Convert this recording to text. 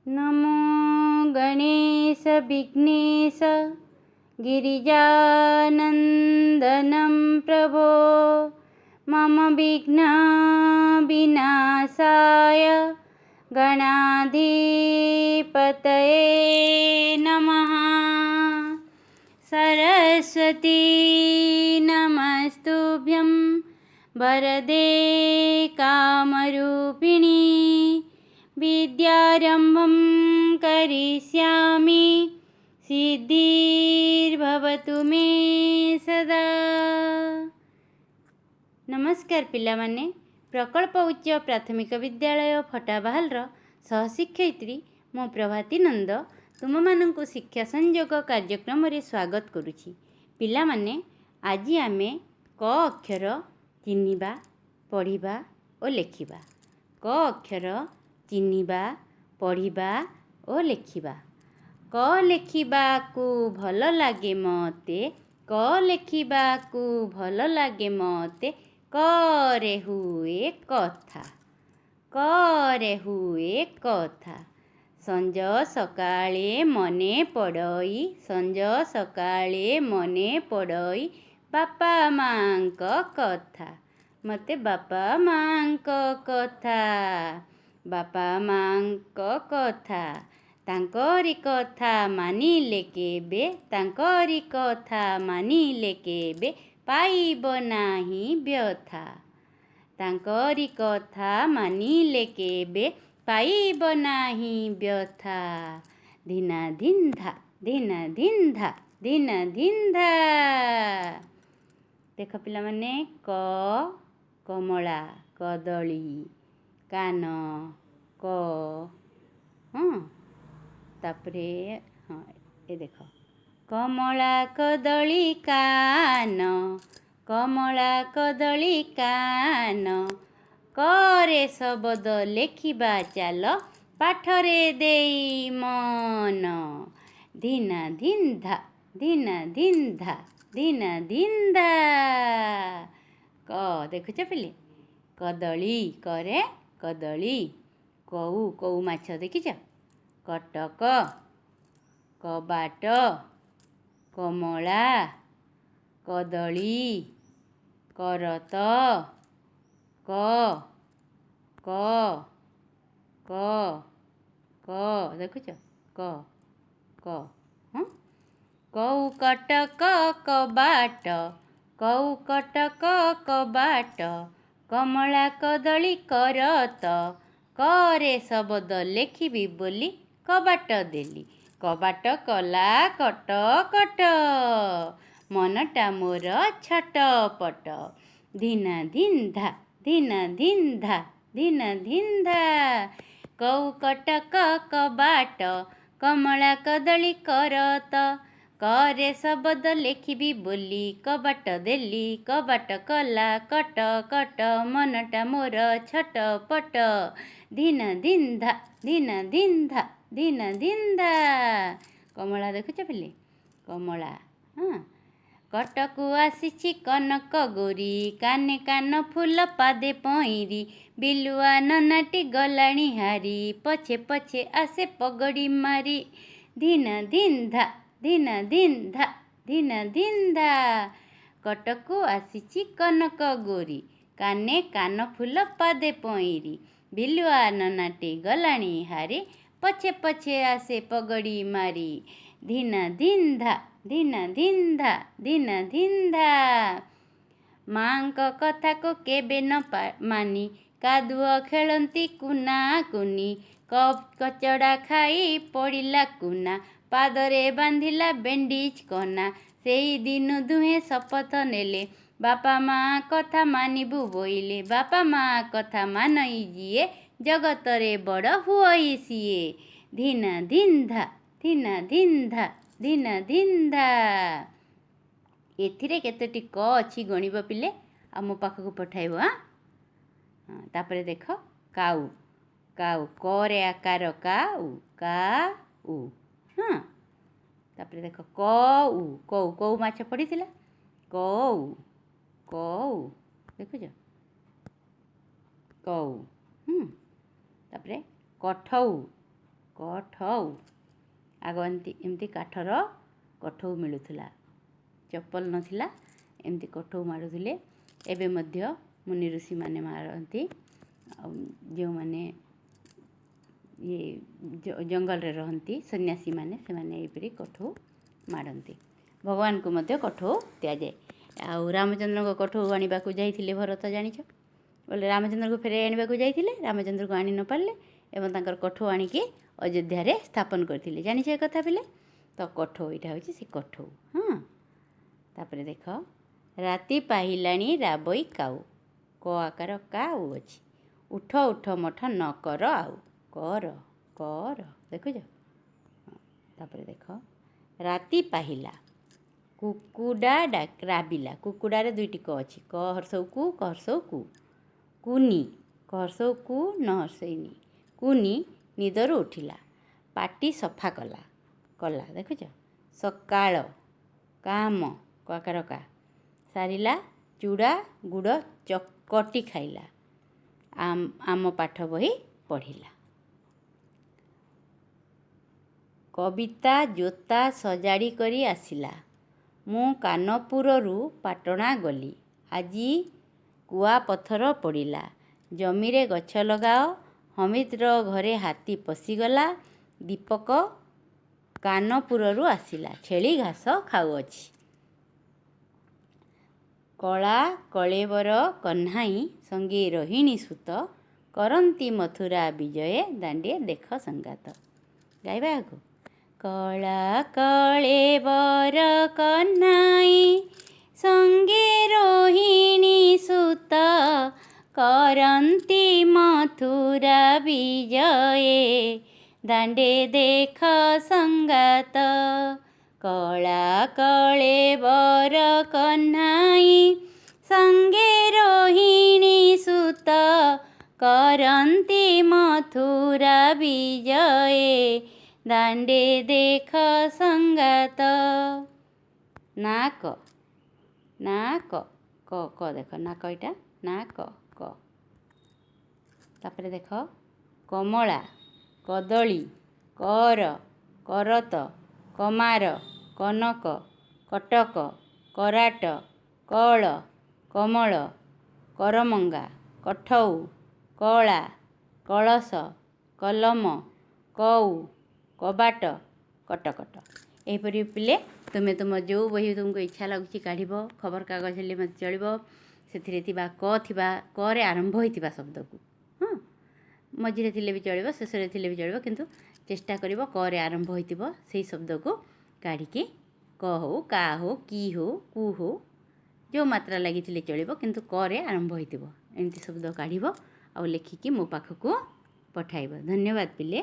नमो गणेश विघ्नेश गिरिजानन्दनं प्रभो मम विघ्नविनाशाय गणाधिपतये नमः। सरस्वती नमस्तुभ्यं वरदे कामरूपिणी विद्यारम्भं करिष्यामि सिद्धिर्भवतु मे सदा। नमस्कार पिलामाने, प्रकल्प उच्च प्राथमिक विद्यालय फटाबाहालर सहशिक्षयित्री मो प्रभाती नंद तुमମାନଙ୍କୁ शिक्षा संयोग कार्यक्रम रे स्वागत करुछि। पिलामाने आज आमे क अक्षर चिन्हिबा, पढ़िबा और लेखिबा। क अक्षर चिन्हिबा, पढ़िबा और लेखिबा। क लेखिबाकू भल लागे मते, क लेखिबाकू भल लागे मते, क रे हुए कथा, क रे हुए कथा। संज सकाळे मने पड़ई, संज सकाळे मने पड़ई बापा मांक कथा, मते बापा मांक कथा, बापा मांक कथा। तांकरी कथा मानिले केबे, तांकरी कथा मानिले केबे पाइब नाही व्यथा, तांकरी कथा मानिले केबे पाइब नाही व्यथा। धिना धिंधा, धिना धिंधा, धिना धिंधा। देख पिला माने क कमला, कदली, कान, क तापरे ये देख कमला कदली कान, कमला कदली कान, करे शब्द लेखिबा चाल पाठरे देई मन। धिना धिंधा, धिना धिंधा, धिना धिंधा। क देखुछ पिले कदली, करे कदली। कऊ, कऊ माछ देखिछ। कटक, कबाट, कमला, कदली, करत, क क क क देखुछ क क कऊ कटक कबाट, कऊ कटक कबाट, कमला कदली करत, करे शब्द लेखिबी बोली कबाट देली। कबाट कला कट कट, मनटा मोर छटपट। धिना धिंधा, धिना धिंधा, धिना धिंधा। कऊ कटक कबाट, कमला कदली करत, करे शब्द लेखिबी बोली कबाट देली। कबाट कला कट कट, मनटा मोर छटपट। धिना धिंधा, धिना धिंधा, धिना धिंधा। कमला देखुछ पिले कमला। कटकू आसीछि कनक गोरी, काने कान फूल पादे पईरी, बिलुआ ननाटी गलाणी हारी, पछे पछे आसे पगड़ी मारी। धिना धिंधा, धिना धिंधा, धिना धिंधा। कटकू आसीछि कनक गोरी, काने कान फूल पादे पईरी, बिलुआ ननाटी गलाणी हारी, पछे पछे आसे पगड़ी मारी। धिना धिंधा, धिना धिंधा, धिना धिंधा। मांक कथा को केबे न मानी, कादुଅ खेलती कुना कुनी, कचड़ा खाई पड़िला कुना, पादरे बांधिला बेंडिज कना। सेई दिन दुहे शपथ नेले, बापा माँ कथा मानिबु बोइले, बापा माँ कथा मानई जिए, जगतरे बड़ हुई सिए। धिना धिंधा, धिना धिंधा, धिना धिंधा। एथिरे केतोटी क अछि गणिब पिले आ मो पाखକୁ पठाइब। तापरे देख काऊ, काऊ करे आकार काऊ, काऊ। तापरे देख कऊ, कऊ, कऊ माछ पड़िथिला कऊ, कऊ देखुछ कऊ। तापरे कठौ, କଠଉ। ଆଗ ଏମିତି କାଠର କଠଉ ମିଳୁଥିଲା, ଚପଲ ନଥିଲା, ଏମିତି କଠଉ ମାରୁଥିଲେ। ଏବେ ମଧ୍ୟ ମୁନି ଋଷିମାନେ ମାରନ୍ତି। ଆଉ ଯେଉଁମାନେ ଜଙ୍ଗଲରେ ରହନ୍ତି ସନ୍ନ୍ୟାସୀମାନେ, ସେମାନେ ଏହିପରି କଠଉ ମାଡ଼ନ୍ତି। ଭଗବାନଙ୍କୁ ମଧ୍ୟ କଠଉ ଦିଆଯାଏ। ଆଉ ରାମଚନ୍ଦ୍ରଙ୍କ କଠଉ ଆଣିବାକୁ ଯାଇଥିଲେ ଭରତ, ଜାଣିଛ? ବୋଲେ ରାମଚନ୍ଦ୍ରଙ୍କୁ ଫେରାଇ ଆଣିବାକୁ ଯାଇଥିଲେ, ରାମଚନ୍ଦ୍ରଙ୍କୁ ଆଣି ନ ପାରିଲେ ଏବଂ ତାଙ୍କର କଠଉ ଆଣିକି ଅଯୋଧ୍ୟାରେ ସ୍ଥାପନ କରିଥିଲେ। ଜାଣିଛ ଏ କଥା ପିଲେ? ତ କଠଉ, ଏଇଟା ହେଉଛି ସେ କଠଉ। ହଁ, ତାପରେ ଦେଖ, ରାତି ପାହିଲାଣି ରାବଇ କାଉ। କ ଆକାର କାଉ ଅଛି। ଉଠ ଉଠ ମଠ ନ କର ଆଉ। କର କର, ଦେଖୁଛ? ତାପରେ ଦେଖ, ରାତି ପାହିଲା, କୁକୁଡ଼ା ରାବିଲା। କୁକୁଡ଼ାରେ ଦୁଇଟି କ ଅଛି, କ ହର୍ଷଉ କୁ, କ ହର୍ଷଉ କୁ। କୁନି, କ ହର୍ଷଉ କୁ, ନ ହର୍ଷଇ ନି। କୁନି ନିଦରୁ ଉଠିଲା, ପାଟି ସଫା କଲା। କଲା, ଦେଖୁଛ? ସକାଳ, କାମ, କ ଆକାର କା, ସାରିଲା, ଚୁଡ଼ା ଗୁଡ଼ ଚକଟି ଖାଇଲା। ଆମ ପାଠ ବହି ପଢ଼ିଲା। କବିତା ଜୋତା ସଜାଡ଼ି କରି ଆସିଲା। ମୁଁ କାନପୁରରୁ ପାଟଣା ଗଲି। ଆଜି କୁଆପଥର ପଡ଼ିଲା। ଜମିରେ ଗଛ ଲଗାଅ। ହମିଦର ଘରେ ହାତୀ ପଶିଗଲା। ଦୀପକ କାନପୁରରୁ ଆସିଲା। ଛେଳି ଘାସ ଖାଉଅଛି। କଳା କଳେବର କହ୍ନାଇ ସଙ୍ଗେ ରୋହିଣୀ ସୁତ। କରନ୍ତି ମଥୁରା ବିଜୟ ଦାଣ୍ଡେ ଦେଖ ସଂଗାତ। ଗାଇବା ଆକୁ। କଳା କଳେବର କହ୍ନାଇ ସଙ୍ଗେ ରୋହିଣୀ ସୁତ। କରନ୍ତି ମଥୁରା ବିଜୟ ଦାଣ୍ଡେ ଦେଖ ସଂଗାତ। କଳା କଳେବର କହ୍ନାଇ ସଙ୍ଗେ ରୋହିଣୀ ସୁତ। କରନ୍ତି ମଥୁରା ବିଜୟ ଦାଣ୍ଡେ ଦେଖ ସଂଗାତ। ନାକ, ନାକ, କ କ ଦେଖ, ନାକ ଏଇଟା, ନାକ କ। ତାପରେ ଦେଖ, କମଳା, କଦଳୀ, କର, କରତ, କମାର, କନକ, କଟକ, କରାଟ, କଳ, କମଳ, କରମଙ୍ଗା, କଠଉ, କଳା, କଳସ, କଲମ, କଉ, କବାଟ, କଟକଟ। ଏହିପରି ପିଲେ ତୁମେ ତୁମ ଯେଉଁ ବହି ତୁମକୁ ଇଚ୍ଛା ଲାଗୁଛି କାଢ଼ିବ। ଖବରକାଗଜ ହେଲେ ମଧ୍ୟ ଚଳିବ। ସେଥିରେ ଥିବା କରେ ଆରମ୍ଭ ହୋଇଥିବା ଶବ୍ଦକୁ, ହଁ, ମଝିରେ ଥିଲେ ବି ଚଳିବ, ଶେଷରେ ଥିଲେ ବି ଚଳିବ, କିନ୍ତୁ ଚେଷ୍ଟା କରିବ କରେ ଆରମ୍ଭ ହୋଇଥିବ ସେଇ ଶବ୍ଦକୁ କାଢ଼ିକି, କ ହଉ, କା ହଉ, କି ହଉ, କୁ ହଉ, ଯେଉଁ ମାତ୍ରା ଲାଗିଥିଲେ ଚଳିବ, କିନ୍ତୁ କରେ ଆରମ୍ଭ ହୋଇଥିବ। ଏମିତି ଶବ୍ଦ କାଢ଼ିବ ଆଉ ଲେଖିକି ମୋ ପାଖକୁ ପଠାଇବ। ଧନ୍ୟବାଦ ପିଲେ।